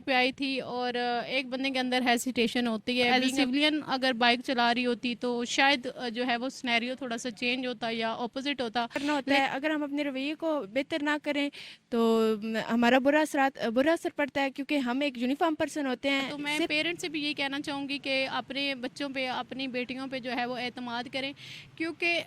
پہ آئی تھی اور ایک بندے کے اندر ہیسیٹیشن ہوتی ہے. ایز اے سویلین اگر بائک چلا رہی ہوتی تو شاید جو ہے وہ سنیریو تھوڑا سا چینج ہوتا یا اپوزٹ ہوتا. کرنا ہوتا ہے. اگر ہم اپنے رویے کو بہتر نہ کریں تو ہمارا برا اثر پڑتا ہے، کیونکہ ہم ایک یونیفارم پرسن ہوتے ہیں. تو میں پیرنٹس سے بھی یہی کہنا چاہوں گی کہ اپنے بچوں پہ، اپنی بیٹیوں پہ جو ہے وہ اعتماد کریں، کیونکہ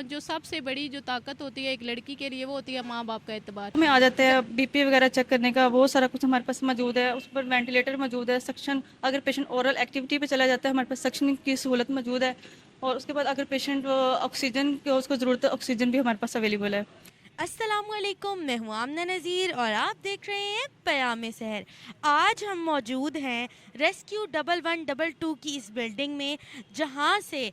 جو سب سے بڑی جو طاقت ہوتی ہے ایک لڑکی کے لیے وہ ہوتی ہے ماں باپ کا اعتبار. ہمیں آ جاتا ہے بی پی وغیرہ چیک کرنے کا، وہ سارا کچھ ہمارے پاس موجود ہے. اس پر وینٹیلیٹر موجود ہے، سکشن اگر پیشنٹ اورل ایکٹیویٹی پہ چلا جاتا ہے ہمارے پاس سکشن کی سہولت موجود ہے. اور اس کے بعد اگر پیشنٹ آکسیجن کی اس کو ضرورت ہے، آکسیجن بھی ہمارے پاس اویلیبل ہے. السلام علیکم، میں ہوں آمنہ نذیر اور آپ دیکھ رہے ہیں پیام سحر. آج ہم موجود ہیں ریسکیو 1112 کی اس بلڈنگ میں، جہاں سے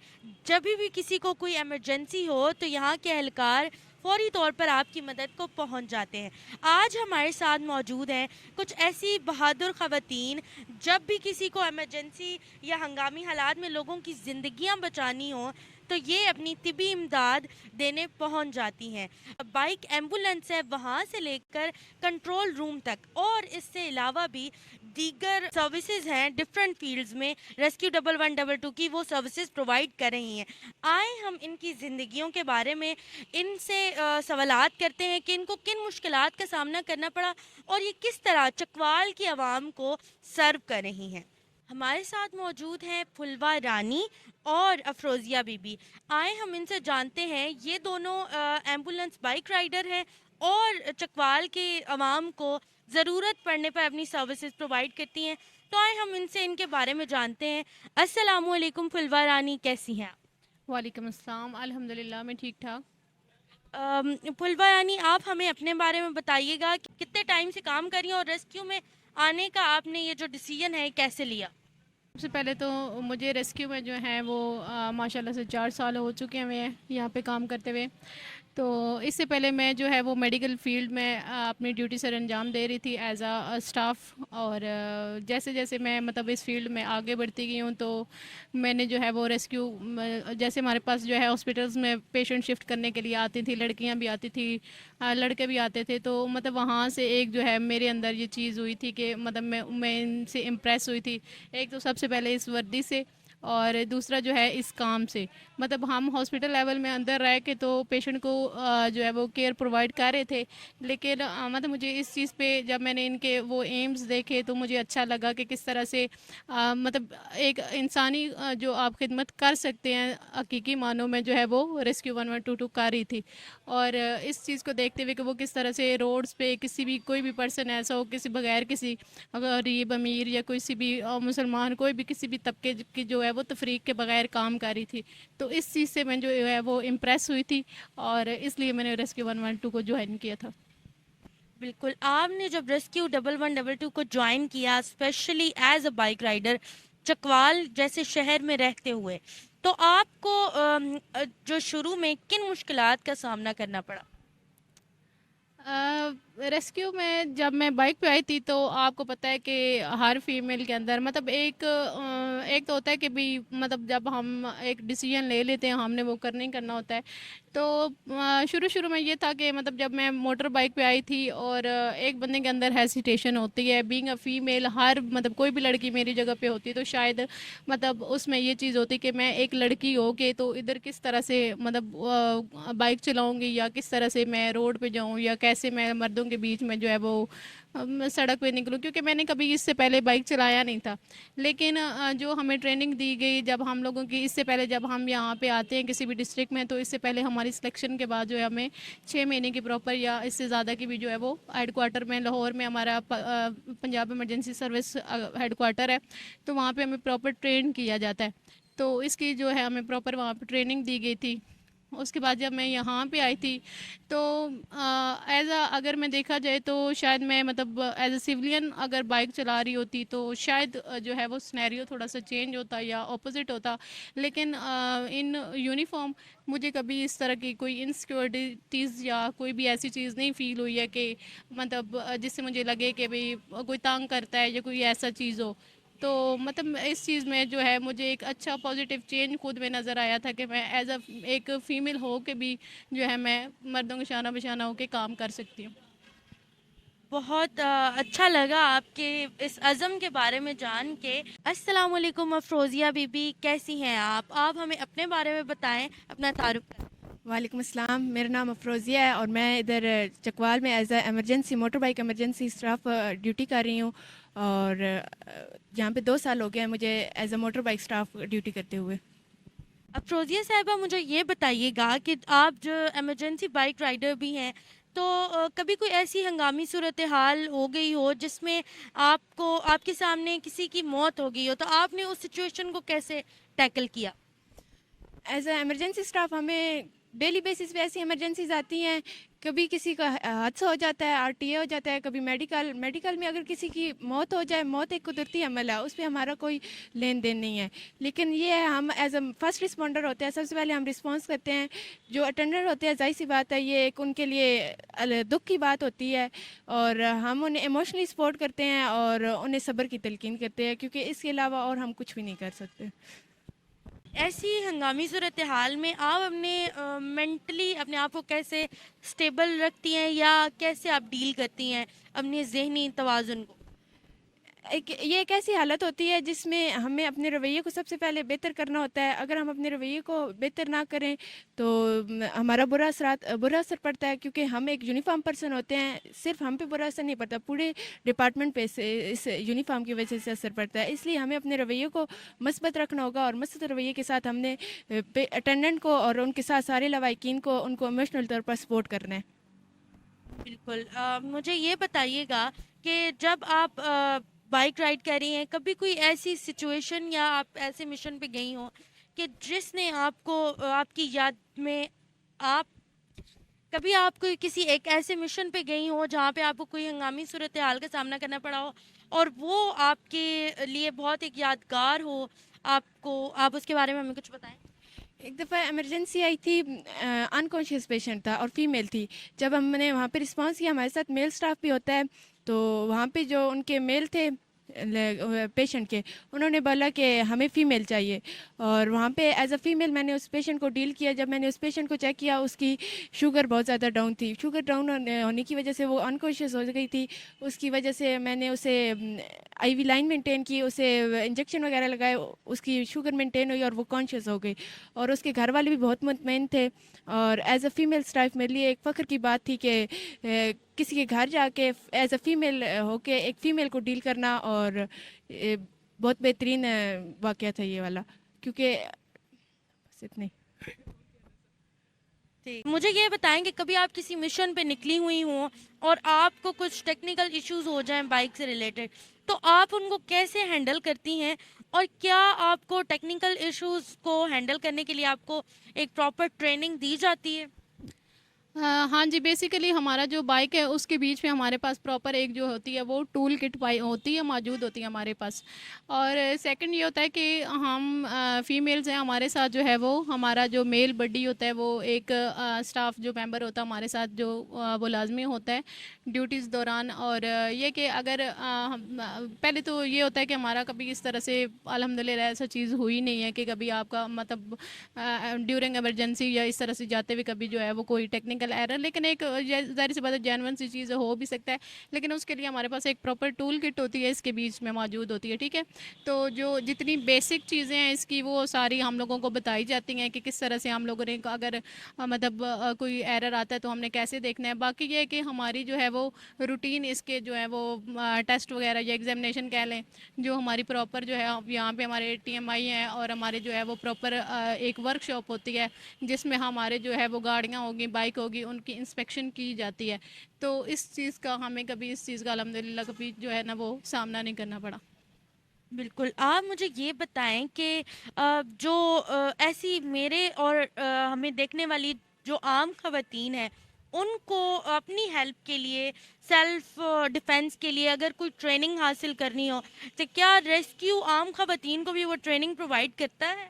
جب بھی کسی کو کوئی ایمرجنسی ہو تو یہاں کے اہلکار فوری طور پر آپ کی مدد کو پہنچ جاتے ہیں. آج ہمارے ساتھ موجود ہیں کچھ ایسی بہادر خواتین، جب بھی کسی کو ایمرجنسی یا ہنگامی حالات میں لوگوں کی زندگیاں بچانی ہوں تو یہ اپنی طبی امداد دینے پہنچ جاتی ہیں. بائک ایمبولینس ہے وہاں سے لے کر کنٹرول روم تک، اور اس سے علاوہ بھی دیگر سروسز ہیں ڈفرینٹ فیلڈز میں. ریسکیو 1112 کی وہ سروسز پرووائڈ کر رہی ہیں. آئیں ہم ان کی زندگیوں کے بارے میں ان سے سوالات کرتے ہیں کہ ان کو کن مشکلات کا سامنا کرنا پڑا اور یہ کس طرح چکوال کی عوام کو سرو کر رہی ہیں. ہمارے ساتھ موجود ہیں پھلوا رانی اور افروزیہ بی بی. آئیں ہم ان سے جانتے ہیں، یہ دونوں ایمبولینس بائک رائڈر ہیں اور چکوال کے عوام کو ضرورت پڑنے پر اپنی سروسز پرووائڈ کرتی ہیں. تو آئیں ہم ان سے ان کے بارے میں جانتے ہیں. السلام علیکم پھلوا رانی، کیسی ہیں آپ؟ وعلیکم السلام، الحمدللہ میں ٹھیک ٹھاک. پھلوا رانی، آپ ہمیں اپنے بارے میں بتائیے گا کہ کتنے ٹائم سے کام کر رہی ہیں اور ریسکیو میں آنے کا آپ نے یہ جو ڈیسیژن ہے کیسے لیا؟ سب سے پہلے تو مجھے ریسکیو میں جو ہے وہ ماشاءاللہ سے 4 سال ہو چکے ہیں یہاں پہ کام کرتے ہوئے. تو اس سے پہلے میں جو ہے وہ میڈیکل فیلڈ میں اپنی ڈیوٹی سر انجام دے رہی تھی ایز اے اسٹاف. اور جیسے جیسے میں مطلب اس فیلڈ میں آگے بڑھتی گئی ہوں تو میں نے جو ہے وہ ریسکیو، جیسے ہمارے پاس جو ہے ہاسپٹلس میں پیشنٹ شفٹ کرنے کے لیے آتی تھی، لڑکیاں بھی آتی تھی، لڑکے بھی آتے تھے. تو مطلب وہاں سے ایک جو ہے میرے اندر یہ چیز ہوئی تھی کہ مطلب میں ان سے امپریس ہوئی تھی. ایک تو سب سے پہلے اس وردی سے، اور دوسرا جو ہے اس کام سے. مطلب ہم ہاسپٹل لیول میں اندر رہ کے تو پیشنٹ کو جو ہے وہ کیئر پرووائڈ کر رہے تھے، لیکن مطلب مجھے اس چیز پہ جب میں نے ان کے وہ ایمز دیکھے تو مجھے اچھا لگا کہ کس طرح سے مطلب ایک انسانی جو آپ خدمت کر سکتے ہیں حقیقی معنوں میں جو ہے وہ ریسکیو 1122 کر رہی تھی. اور اس چیز کو دیکھتے ہوئے کہ وہ کس طرح سے روڈز پہ کسی بھی کوئی بھی پرسن ایسا ہو، کسی بغیر کسی غریب امیر یا کسی بھی مسلمان، کوئی بھی کسی بھی طبقے کی جو ہے وہ تفریق کے بغیر کام کر رہی تھی. تو اس چیز سے میں جو ہے وہ امپریس ہوئی تھی اور اس لیے میں نے ریسکیو 112 کو جوائن کیا تھا. بالکل، آپ نے جب ریسکیو 1112 کو جوائن کیا specially as a bike rider Chakwal جیسے شہر میں رہتے ہوئے، تو آپ کو جو شروع میں کن مشکلات کا سامنا کرنا پڑا؟ ریسکیو میں جب میں بائک پہ آئی تھی تو آپ کو پتہ ہے کہ ہر فیمیل کے اندر مطلب ایک تو ہوتا ہے کہ بھی مطلب جب ہم ایک ڈیسیژن لے لیتے ہیں ہم نے وہ کرنا ہی کرنا ہوتا ہے. تو شروع میں یہ تھا کہ مطلب جب میں موٹر بائک پہ آئی تھی اور ایک بندے کے اندر ہیسیٹیشن ہوتی ہے بینگ اے فیمیل، ہر مطلب کوئی بھی لڑکی میری جگہ پہ ہوتی تو شاید مطلب اس میں یہ چیز ہوتی کہ میں ایک لڑکی ہو کے تو ادھر کس طرح سے مطلب بائک چلاؤں گی یا کس طرح سے میں روڈ پہ جاؤں یا کیسے میں مردوں کے بیچ میں جو ہے وہ سڑک پہ نکلوں، کیونکہ میں نے کبھی اس سے پہلے بائک چلایا نہیں تھا. لیکن جو ہمیں ٹریننگ دی گئی جب ہم لوگوں کی، اس سے پہلے جب ہم یہاں پہ آتے ہیں کسی بھی ڈسٹرکٹ میں تو اس سے پہلے ہماری سلیکشن کے بعد جو ہے ہمیں 6 مہینے کی پراپر یا اس سے زیادہ کی بھی جو ہے وہ ہیڈ کوارٹر میں لاہور میں ہمارا Punjab emergency service headquarter ہے، تو وہاں پہ ہمیں پراپر ٹرین کیا جاتا ہے. تو اس کی جو ہے ہمیں پراپر وہاں پہ ٹریننگ دی گئی تھی. اس کے بعد جب میں یہاں پہ آئی تھی تو اگر میں دیکھا جائے تو شاید میں مطلب ایز اے سویلین اگر بائک چلا رہی ہوتی تو شاید جو ہے وہ سنیریو تھوڑا سا چینج ہوتا یا اپوزٹ ہوتا. لیکن ان یونیفارم مجھے کبھی اس طرح کی کوئی انسیکیورٹیز یا کوئی بھی ایسی چیز نہیں فیل ہوئی ہے کہ مطلب جس سے مجھے لگے کہ بھئی کوئی تانگ کرتا ہے یا کوئی ایسا چیز ہو. تو مطلب اس چیز میں جو ہے مجھے ایک اچھا پازیٹیو چینج خود میں نظر آیا تھا کہ میں ایز اے ایک فیمیل ہو کے بھی جو ہے میں مردوں کے شانہ بشانہ ہو کے کام کر سکتی ہوں. بہت اچھا لگا آپ کے اس عزم کے بارے میں جان کے. السلام علیکم افروزیہ بی بی، کیسی ہیں آپ ہمیں اپنے بارے میں بتائیں، اپنا تعارف کریں. وعلیکم السلام، میرا نام افروزیہ ہے اور میں ادھر چکوال میں as a emergency motor bike emergency staff duty کر رہی ہوں، اور یہاں پہ 2 سال ہو گئے ہیں مجھے as a motor bike staff duty کرتے ہوئے. افروزیہ صاحبہ، مجھے یہ بتائیے گا کہ آپ جو ایمرجنسی بائک رائڈر بھی ہیں، تو کبھی کوئی ایسی ہنگامی صورتحال ہو گئی ہو جس میں آپ کے سامنے کسی کی موت ہو گئی ہو، تو آپ نے اس سچویشن کو کیسے ٹیکل کیا؟ ایز اے ایمرجنسی اسٹاف ہمیں ڈیلی بیسس پہ ایسی ایمرجنسیز آتی ہیں. کبھی کسی کا حادثہ ہو جاتا ہے، RTA ہو جاتا ہے، کبھی میڈیکل میں اگر کسی کی موت ہو جائے. موت ایک قدرتی عمل ہے، اس پہ ہمارا کوئی لین دین نہیں ہے. لیکن یہ ہے ہم ایز اے فرسٹ رسپونڈر ہوتے ہیں، سب سے پہلے ہم رسپانس کرتے ہیں. جو اٹینڈر ہوتے ہیں ظاہر سی بات ہے یہ ایک ان کے لیے دکھ کی بات ہوتی ہے، اور ہم انہیں ایموشنلی سپورٹ کرتے ہیں اور انہیں صبر کی تلقین کرتے ہیں، کیونکہ اس کے علاوہ اور ہم کچھ بھی نہیں کر سکتے. ایسی ہنگامی صورتحال میں آپ اپنے مینٹلی اپنے آپ کو کیسے سٹیبل رکھتی ہیں، یا کیسے آپ ڈیل کرتی ہیں اپنے ذہنی توازن کو؟ یہ ایک ایسی حالت ہوتی ہے جس میں ہمیں اپنے رویے کو سب سے پہلے بہتر کرنا ہوتا ہے. اگر ہم اپنے رویے کو بہتر نہ کریں تو ہمارا برا اثر پڑتا ہے، کیونکہ ہم ایک یونیفارم پرسن ہوتے ہیں. صرف ہم پہ برا اثر نہیں پڑتا، پورے ڈپارٹمنٹ پہ اس یونیفارم کی وجہ سے اثر پڑتا ہے. اس لیے ہمیں اپنے رویے کو مثبت رکھنا ہوگا، اور مثبت رویے کے ساتھ ہم نے اٹینڈنٹ کو اور ان کے ساتھ سارے لواحقین کو ان کو ایموشنل طور پر سپورٹ کرنا ہے. بالکل. مجھے یہ بتائیے گا کہ جب آپ بائک رائڈ کر رہی ہیں، کبھی کوئی ایسی سچویشن یا آپ ایسے مشن پہ گئی ہوں کہ جس نے آپ کو آپ کی یاد میں آپ کوئی کسی ایک ایسے مشن پہ گئی ہوں جہاں پہ آپ کو کوئی ہنگامی صورتحال کا سامنا کرنا پڑا ہو اور وہ آپ کے لیے بہت ایک یادگار ہو؟ آپ اس کے بارے میں ہمیں کچھ بتائیں. ایک دفعہ ایمرجنسی آئی تھی، انکانشیس پیشنٹ تھا اور فیمیل تھی. جب ہم نے وہاں پہ رسپانس کیا، ہمارے ساتھ میل سٹاف بھی ہوتا ہے، تو وہاں پہ جو ان کے میل تھے پیشنٹ کے، انہوں نے بولا کہ ہمیں فیمیل چاہیے. اور وہاں پہ ایز اے فیمیل میں نے اس پیشنٹ کو ڈیل کیا. جب میں نے اس پیشنٹ کو چیک کیا، اس کی شوگر بہت زیادہ ڈاؤن تھی. شوگر ڈاؤن ہونے کی وجہ سے وہ انکانشیس ہو گئی تھی. اس کی وجہ سے میں نے اسے IV لائن مینٹین کی، اسے انجیکشن وغیرہ لگائے، اس کی شوگر مینٹین ہوئی اور وہ کانشیس ہو گئی. اور اس کے گھر والے بھی بہت مطمئن تھے. اور ایز اے فیمیل اسٹاف میرے لیے ایک فخر کی بات تھی کہ کسی کے گھر جا کے ایز اے فیمیل ہو کے ایک فیمیل کو ڈیل کرنا، اور بہت بہترین واقعہ تھا یہ والا. کیونکہ بس اتنے. مجھے یہ بتائیں کہ کبھی آپ کسی مشن پہ نکلی ہوئی ہوں اور آپ کو کچھ ٹیکنیکل ایشوز ہو جائیں بائک سے ریلیٹڈ، تو آپ ان کو کیسے ہینڈل کرتی ہیں؟ اور کیا آپ کو ٹیکنیکل ایشوز کو ہینڈل کرنے کے لیے آپ کو ایک پراپر ٹریننگ دی جاتی ہے؟ ہاں جی، بیسیکلی ہمارا جو بائک ہے اس کے بیچ میں ہمارے پاس پراپر ایک جو ہوتی ہے وہ ٹول کٹ ہوتی ہے، موجود ہوتی ہے ہمارے پاس. اور سیکنڈ یہ ہوتا ہے کہ ہم فیمیلز ہیں، ہمارے ساتھ جو ہے وہ ہمارا جو میل بڈی ہوتا ہے، وہ ایک اسٹاف جو ممبر ہوتا ہے ہمارے ساتھ، جو وہ لازمی ہوتا ہے ڈیوٹیز دوران. اور یہ کہ اگر پہلے تو یہ ہوتا ہے کہ ہمارا کبھی اس طرح سے الحمدللہ ایسا چیز ہوئی نہیں ہے کہ کبھی آپ کا مطلب ڈیورنگ ایمرجنسی یا اس طرح سے جاتے ہوئے کبھی جو ہے وہ کوئی ٹیکنیکل ایرر. لیکن ایک ظاہر سی بات ہے جینون سی چیز ہو بھی سکتا ہے، لیکن اس کے لیے ہمارے پاس ایک پراپر ٹول کٹ ہوتی ہے، اس کے بیچ میں موجود ہوتی ہے. ٹھیک ہے، تو جو جتنی بیسک چیزیں ہیں اس کی وہ ساری ہم لوگوں کو بتائی جاتی ہیں کہ کس طرح سے ہم لوگوں نے اگر مطلب کوئی ایرر آتا ہے تو ہم نے کیسے دیکھنا ہے. باقی یہ ہے کہ ہماری جو ہے وہ روٹین اس کے جو ہے وہ ٹیسٹ وغیرہ یا ایگزامینیشن کہہ لیں، جو ہماری پراپر جو ہے یہاں پہ ہمارے TMI ہیں، اور ہمارے جو ہے وہ پراپر ایک ورک شاپ ہوتی ہے جس میں ہمارے جو ہے وہ گاڑیاں ہوگی، بائک ہوگی، ان کی انسپیکشن کی جاتی ہے. تو اس چیز کا ہمیں کبھی اس چیز کا الحمدللہ کبھی جو ہے نا وہ سامنا نہیں کرنا پڑا. بالکل. آپ مجھے یہ بتائیں کہ جو ایسی میرے اور ہمیں دیکھنے والی جو عام خواتین ہیں، ان کو اپنی ہیلپ کے لیے، سیلف ڈیفینس کے لیے اگر کوئی ٹریننگ حاصل کرنی ہو، تو کیا ریسکیو عام خواتین کو بھی وہ ٹریننگ پرووائڈ کرتا ہے؟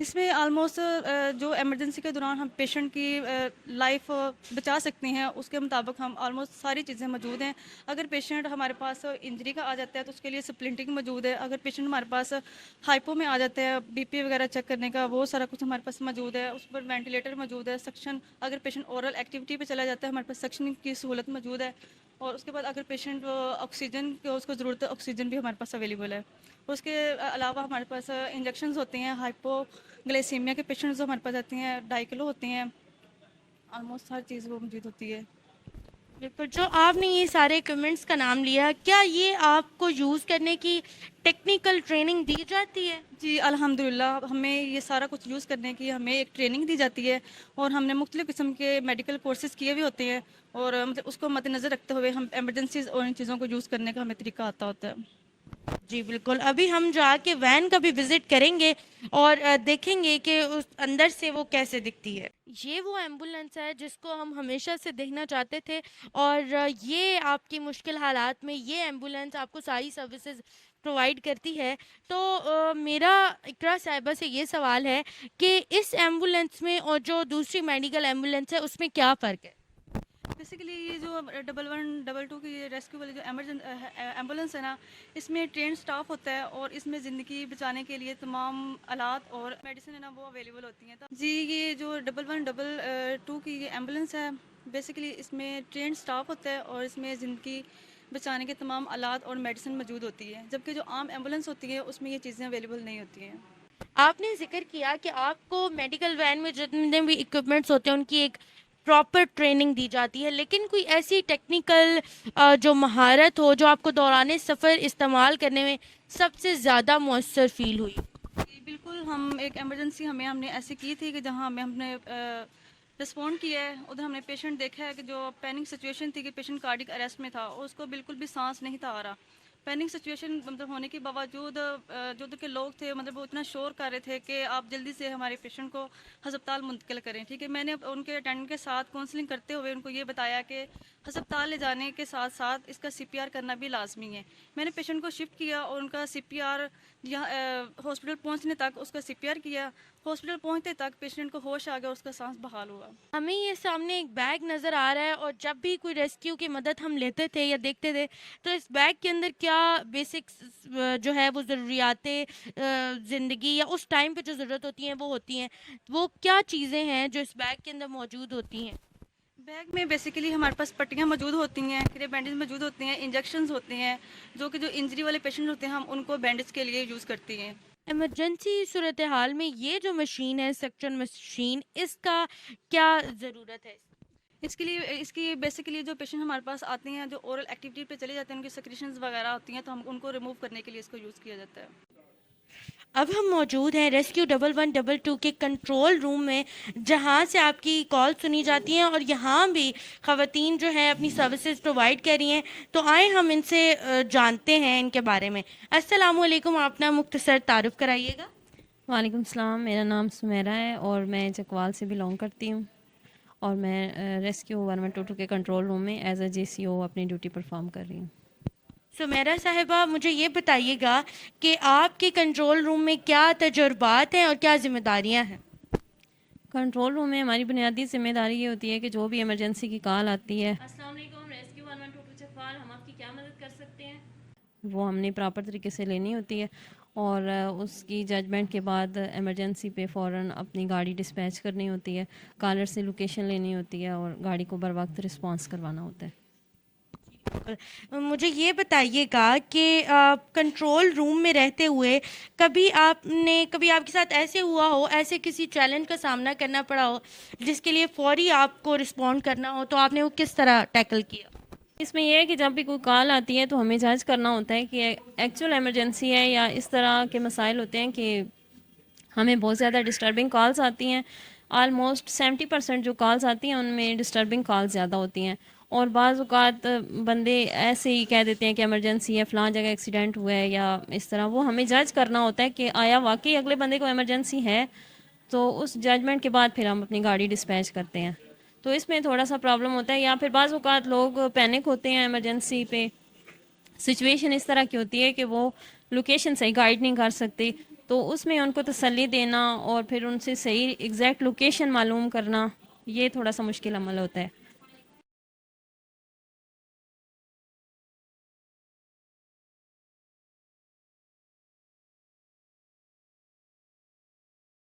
اس میں آلموسٹ جو ایمرجنسی کے دوران ہم پیشنٹ کی لائف بچا سکتے ہیں اس کے مطابق ہم آلموسٹ ساری چیزیں موجود ہیں. اگر پیشنٹ ہمارے پاس انجری کا آ جاتا ہے تو اس کے لیے سپلنٹنگ موجود ہے. اگر پیشنٹ ہمارے پاس ہائپو میں آ جاتا ہے بی پی وغیرہ چیک کرنے کا وہ سارا کچھ ہمارے پاس موجود ہے. اس پر وینٹیلیٹر موجود ہے. سکشن اگر پیشنٹ اورل ایکٹیویٹی پہ چلا جاتا ہے ہمارے پاس سکشن کی سہولت موجود ہے. اور اس کے بعد اگر پیشنٹ آکسیجن کی اس کو ضرورت ہے آکسیجن بھی ہمارے پاس اویلیبل ہے. اس کے علاوہ ہمارے پاس انجیکشنز ہوتے ہیں. ہائپو گلیسیمیا کے پیشنٹس جو ہمارے پاس آتے ہیں ڈائکلو ہوتے ہیں. آلموسٹ ہر چیز وہ موجود ہوتی ہے. بالکل. جو آپ نے یہ سارے اکوپمنٹس کا نام لیا, کیا یہ آپ کو یوز کرنے کی ٹیکنیکل ٹریننگ دی جاتی ہے؟ جی الحمدللہ ہمیں یہ سارا کچھ یوز کرنے کی ہمیں ایک ٹریننگ دی جاتی ہے اور ہم نے مختلف قسم کے میڈیکل کورسز کیے بھی ہوتے ہیں اور مطلب اس کو مد نظر رکھتے ہوئے ہم ایمرجنسیز اور ان چیزوں کو یوز کرنے کا ہمیں طریقہ آتا ہوتا ہے. جی بالکل. ابھی ہم جا کے وین کا بھی وزٹ کریں گے اور دیکھیں گے کہ اس اندر سے وہ کیسے دکھتی ہے. یہ وہ ایمبولینس ہے جس کو ہم ہمیشہ سے دیکھنا چاہتے تھے اور یہ آپ کی مشکل حالات میں یہ ایمبولینس آپ کو ساری سروسز پرووائڈ کرتی ہے. تو میرا اقرا صاحبہ سے یہ سوال ہے کہ اس ایمبولینس میں اور جو دوسری میڈیکل ایمبولینس ہے اس میں کیا فرق ہے؟ بیسیکلی یہ جو 1112 کی ریسکیو والی جو ایمبولینس ہے نا اس میں ٹرین سٹاف ہوتا ہے اور اس میں زندگی بچانے کے لیے تمام آلات اور میڈیسن ہے نا وہ اویلیبل ہوتی ہیں. جی یہ جو 1112 کی یہ ایمبولینس ہے بیسیکلی اس میں ٹرین سٹاف ہوتا ہے اور اس میں زندگی بچانے کے تمام آلات اور میڈیسن موجود ہوتی ہے. جبکہ جو عام ایمبولینس ہوتی ہے اس میں یہ چیزیں اویلیبل نہیں ہوتی ہیں. آپ نے ذکر کیا کہ آپ کو میڈیکل وین میں جتنے بھی اکوپمنٹس ہوتے ہیں ان کی ایک پراپر ٹریننگ دی جاتی ہے, لیکن کوئی ایسی ٹیکنیکل جو مہارت ہو جو آپ کو دوران سفر استعمال کرنے میں سب سے زیادہ مؤثر فیل ہوئی؟ جی بالکل. ہم ایک ایمرجنسی ہم نے ایسی کی تھی کہ جہاں ہم نے رسپونڈ کیا ہے. ادھر ہم نے پیشنٹ دیکھا ہے کہ جو پینک سچویشن تھی کہ پیشنٹ کارڈک اریسٹ میں تھا اور اس کو بالکل بھی سانس نہیں تھا آ رہا. پینک سچویشن مطلب ہونے کے باوجود جو ادھر کے لوگ تھے مطلب وہ اتنا شور کر رہے تھے کہ آپ جلدی سے ہمارے پیشنٹ کو ہسپتال منتقل کریں. ٹھیک ہے, میں نے ان کے اٹینڈنٹ کے ساتھ کاؤنسلنگ کرتے ہوئے ان کو یہ بتایا کہ ہسپتال لے جانے کے ساتھ ساتھ اس کا سی پی آر کرنا بھی لازمی ہے. میں نے پیشنٹ کو شفٹ کیا اور ان کا سی پی آر یہاں ہاسپٹل پہنچنے تک اس کا سی پی آر کیا. ہاسپٹل پہنچتے تک پیشنٹ کو ہوش آ گیا اور اس کا سانس بحال ہوا. ہمیں یہ سامنے ایک بیگ نظر آ رہا ہے اور جب بھی کوئی ریسکیو کی مدد ہم لیتے تھے یا دیکھتے تھے تو اس بیگ کے اندر کیا بیسکس جو ہے وہ ضروریات زندگی یا اس ٹائم پہ جو ضرورت ہوتی ہیں وہ ہوتی ہیں, وہ کیا چیزیں ہیں جو اس بیگ کے اندر موجود ہوتی ہیں؟ بیگ میں بیسیکلی ہمارے پاس پٹیاں موجود ہوتی ہیں, کرے بینڈیج موجود ہوتے ہیں, انجیکشنز ہوتے ہیں جو کہ جو انجری والے پیشنٹ ہوتے ہیں ہم ان کو بینڈیج کے لیے یوز کرتے ہیں. ایمرجنسی صورتحال میں یہ جو مشین ہے سیکشن مشین, اس کا کیا ضرورت ہے؟ اس کے لیے اس کی بیسیکلی جو پیشنٹ ہمارے پاس آتے ہیں جو اورل ایکٹیویٹی پہ چلے جاتے ہیں ان کی سیکریشنز وغیرہ ہوتی ہیں تو ہم ان کو ریموو کرنے کے لیے اس کو یوز کیا جاتا ہے. اب ہم موجود ہیں ریسکیو 1112 کے کنٹرول روم میں جہاں سے آپ کی کال سنی جاتی ہیں اور یہاں بھی خواتین جو ہیں اپنی سروسز پرووائڈ کر رہی ہیں. تو آئیں ہم ان سے جانتے ہیں ان کے بارے میں. السلام علیکم, آپ اپنا مختصر تعارف کرائیے گا. وعلیکم السلام. میرا نام سمیرہ ہے اور میں چکوال سے بلونگ کرتی ہوں اور میں ریسکیو 1122 کے کنٹرول روم میں ایز اے جے سی او اپنی ڈیوٹی پرفارم کر رہی ہوں. سمیرہ صاحبہ, مجھے یہ بتائیے گا کہ آپ کے کنٹرول روم میں کیا تجربات ہیں اور کیا ذمہ داریاں ہیں؟ کنٹرول روم میں ہماری بنیادی ذمہ داری یہ ہوتی ہے کہ جو بھی ایمرجنسی کی کال آتی ہے. السلام علیکم, ریسکیو 1122 چکوال, ہم آپ کی کیا مدد کر سکتے ہیں؟ وہ ہم نے پراپر طریقے سے لینی ہوتی ہے اور اس کی ججمنٹ کے بعد ایمرجنسی پہ فوراً اپنی گاڑی ڈسپیچ کرنی ہوتی ہے, کالر سے لوکیشن لینی ہوتی ہے اور گاڑی کو بر وقت رسپانس کروانا ہوتا ہے. مجھے یہ بتائیے گا کہ کنٹرول روم میں رہتے ہوئے کبھی آپ کے ساتھ ایسے ہوا ہو, ایسے کسی چیلنج کا سامنا کرنا پڑا ہو جس کے لیے فوری آپ کو رسپونڈ کرنا ہو, تو آپ نے وہ کس طرح ٹیکل کیا؟ اس میں یہ ہے کہ جب بھی کوئی کال آتی ہے تو ہمیں جج کرنا ہوتا ہے کہ ایکچوئل ایمرجنسی ہے یا اس طرح کے مسائل ہوتے ہیں کہ ہمیں بہت زیادہ ڈسٹربنگ کالز آتی ہیں. آلموسٹ 70% جو کالز آتی ہیں ان میں ڈسٹربنگ کالز زیادہ ہوتی ہیں اور بعض اوقات بندے ایسے ہی کہہ دیتے ہیں کہ ایمرجنسی ہے, فلاں جگہ ایکسیڈنٹ ہوا ہے یا اس طرح. وہ ہمیں جج کرنا ہوتا ہے کہ آیا واقعی اگلے بندے کو ایمرجنسی ہے, تو اس ججمنٹ کے بعد پھر ہم اپنی گاڑی ڈسپیچ کرتے ہیں. تو اس میں تھوڑا سا پرابلم ہوتا ہے. یا پھر بعض اوقات لوگ پینک ہوتے ہیں ایمرجنسی پہ, سچویشن اس طرح کی ہوتی ہے کہ وہ لوکیشن صحیح گائیڈ نہیں کر سکتے تو اس میں ان کو تسلی دینا اور پھر ان سے صحیح ایگزیکٹ لوکیشن معلوم کرنا، یہ تھوڑا سا مشکل عمل ہوتا ہے.